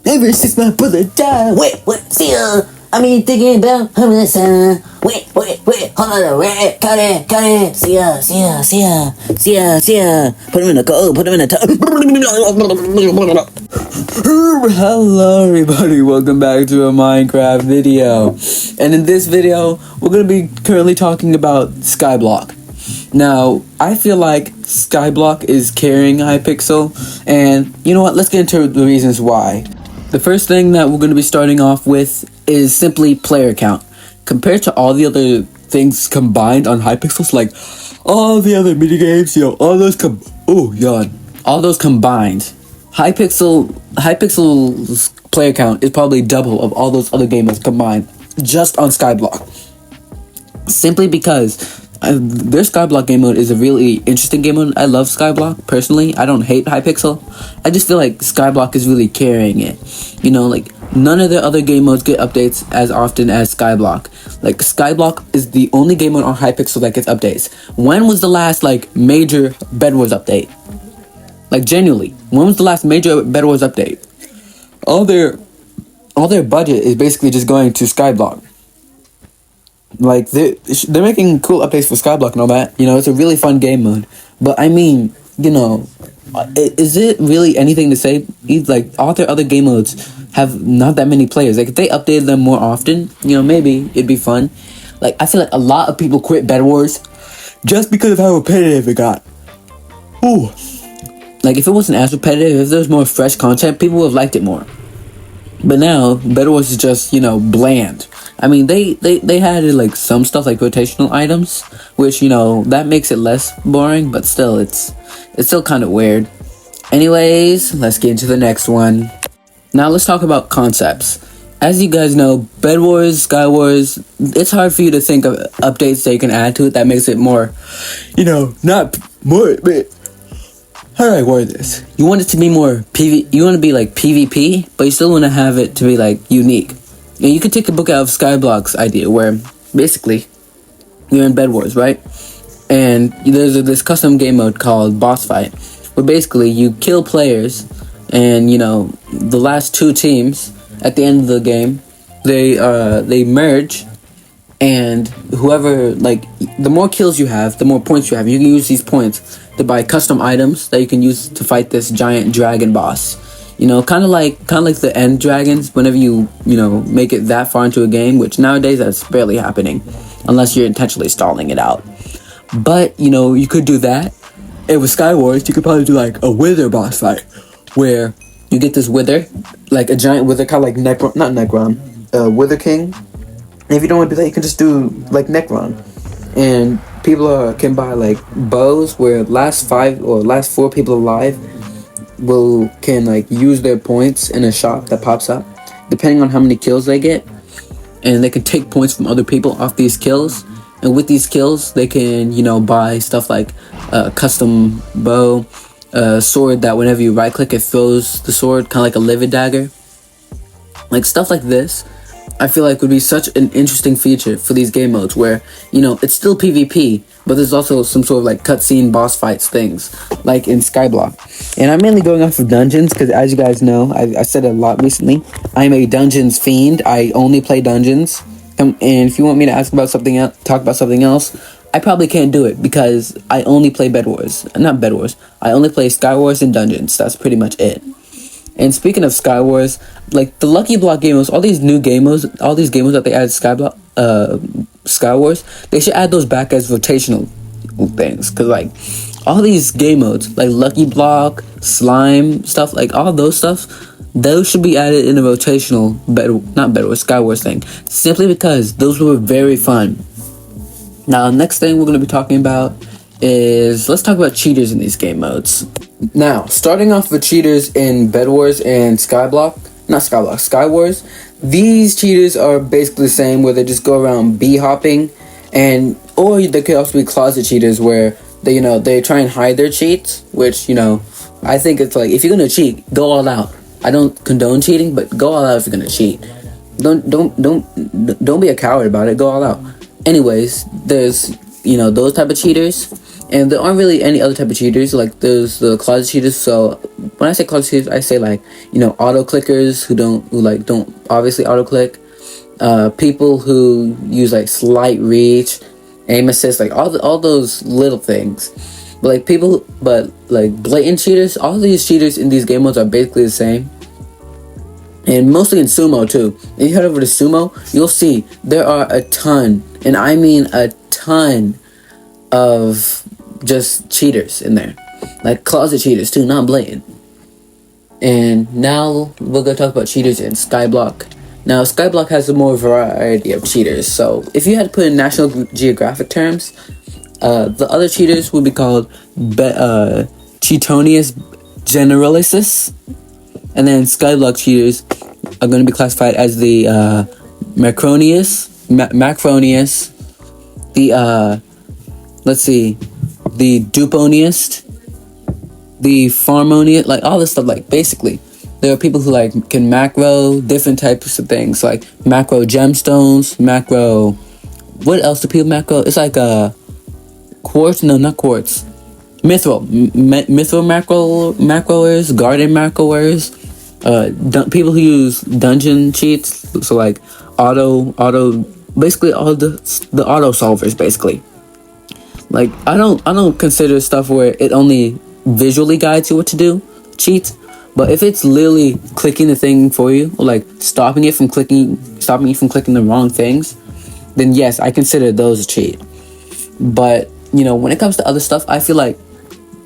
Ever since my brother died. Wait, see ya. I mean, thinking about homicide. Wait, hold on, wait, cut it. See ya. Put him in a tub. Hello, everybody. Welcome back to a Minecraft video. And in this video, we're gonna be currently talking about skyblock. Now, I feel like skyblock is carrying Hypixel, and you know what? Let's get into the reasons why. The first thing that we're going to be starting off with is simply player count. Compared to all the other things combined on Hypixel, like all the other minigames, all those all those combined, Hypixel's player count is probably double of all those other gamers combined just on skyblock. Simply because their skyblock game mode is a really interesting game mode. I love skyblock personally. I don't hate Hypixel. I just feel like skyblock is really carrying it. You know, like none of the other game modes get updates as often as skyblock. Like skyblock is the only game mode on Hypixel that gets updates. When was the last like major Bed Wars update? Like genuinely, when was the last major Bed Wars update? All their budget is basically just going to skyblock. Like they're making cool updates for skyblock and all that. You know, it's a really fun game mode. But I mean, you know, is it really anything to say? Like all their other game modes have not that many players. Like if they updated them more often, you know, maybe it'd be fun. Like I feel like a lot of people quit Bed Wars just because of how repetitive it got. Ooh. Like if it wasn't as repetitive, if there was more fresh content, people would have liked it more. But now Bed Wars is just, you know, bland. I mean, they had like some stuff like rotational items, which, you know, that makes it less boring, but still, it's still kind of weird. Anyways, let's get into the next one. Now let's talk about concepts. As you guys know, Bed Wars, Sky Wars, it's hard for you to think of updates that you can add to it that makes it more, you know, not more, but how do I word this? You want it to be more you want to be like PvP, but you still want to have it to be like unique. And you could take a book out of Skyblock's idea where basically you're in Bed Wars, right? And there's this custom game mode called Boss Fight, where basically you kill players, and you know the last two teams at the end of the game they merge, and whoever, like, the more kills you have, the more points you have. You can use these points to buy custom items that you can use to fight this giant dragon boss. You know, kind of like the end dragons. Whenever you know, make it that far into a game, which nowadays that's barely happening, unless you're intentionally stalling it out. But you know, you could do that. And with Sky Wars, you could probably do like a wither boss fight, where you get this wither, like a giant wither, kind of like Wither King. And if you don't want to do that, you can just do like Necron. And people can buy like bows where last 5 or last 4 people alive can like use their points in a shop that pops up depending on how many kills they get, and they can take points from other people off these kills, and with these kills they can, you know, buy stuff like a custom bow, a sword that whenever you right click it throws the sword, kind of like a livid dagger. Like stuff like this I feel like would be such an interesting feature for these game modes where, you know, it's still PvP, but there's also some sort of like cutscene boss fights things, like in Skyblock. And I'm mainly going off of dungeons because, as you guys know, I said it a lot recently, I'm a dungeons fiend. I only play dungeons. And if you want me to talk about something else, I probably can't do it because I only play Bed Wars. Not Bed Wars. I only play Sky Wars and dungeons. That's pretty much it. And speaking of Sky Wars, like the Lucky Block game modes, all these game modes that they added Sky Wars, they should add those back as rotational things. Cause like all these game modes, like Lucky Block, Slime stuff, like all those stuff, those should be added in a rotational Sky Wars thing. Simply because those were very fun. Now, next thing we're gonna be talking about is, let's talk about cheaters in these game modes. Now, starting off with cheaters in Bed Wars and Sky Wars, these cheaters are basically the same, where they just go around bee hopping, or they could also be closet cheaters where they try and hide their cheats, which, you know, I think it's like, if you're gonna cheat, go all out. I don't condone cheating, but go all out if you're gonna cheat. Don't be a coward about it. Go all out. Anyways, there's, you know, those type of cheaters. And there aren't really any other type of cheaters. Like there's the closet cheaters. So when I say closet cheaters, I say like, you know, auto clickers who don't obviously auto click. People who use like slight reach, aim assist, like all those little things. But like blatant cheaters, all these cheaters in these game modes are basically the same. And mostly in sumo too. If you head over to sumo, you'll see there are a ton, and I mean a ton, of just cheaters in there, like closet cheaters too, not blatant. And now we're gonna talk about cheaters in skyblock. Now skyblock has a more variety of cheaters. So if you had to put in National Geographic terms, the other cheaters would be called Cheatonius generalis, and then skyblock cheaters are going to be classified as the Macronius, the the Duponiest, the Farmoniest, like all this stuff. Like basically, there are people who like can macro different types of things, like macro gemstones, macro. What else do people macro? It's like quartz. No, not quartz. Mithril macroers, garden macroers, people who use dungeon cheats. So like basically all the auto solvers basically. Like I don't consider stuff where it only visually guides you what to do cheats, but if it's literally clicking the thing for you, or like stopping you from clicking the wrong things, then yes, I consider those a cheat. But you know, when it comes to other stuff, I feel like,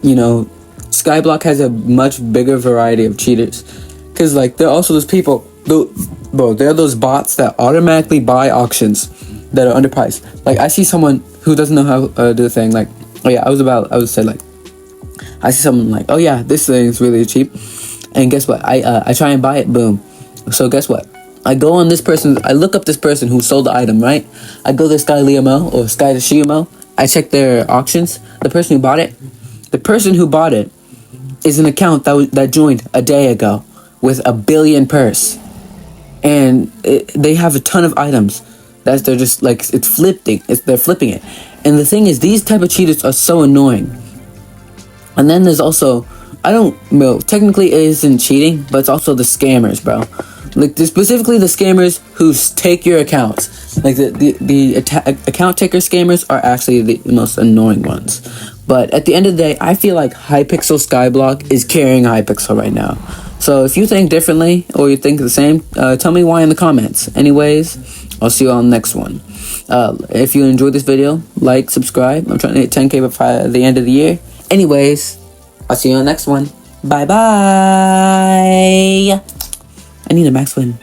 you know, skyblock has a much bigger variety of cheaters, because like there are also those people, there are those bots that automatically buy auctions that are underpriced. Like I see someone who doesn't know how to do the thing, like, oh yeah, I was say like, I see someone like, oh yeah, this thing is really cheap, and guess what, I try and buy it, boom. So guess what, I go on this person, I look up this person who sold the item, right? I go to Sky Leomo or Sky Shiyumo, I check their auctions. The person who bought it is an account that joined a day ago with a billion purse, and they have a ton of items that they're just like, they're flipping it. And the thing is, these type of cheaters are so annoying. And then there's also, technically it isn't cheating, but it's also the scammers, bro. Like specifically the scammers who take your accounts. Like the account taker scammers are actually the most annoying ones. But at the end of the day, I feel like Hypixel Skyblock is carrying Hypixel right now. So if you think differently or you think the same, tell me why in the comments. Anyways, I'll see you on the next one. If you enjoyed this video, like, subscribe. I'm trying to hit 10K by the end of the year. Anyways, I'll see you on the next one. Bye bye. I need a max win.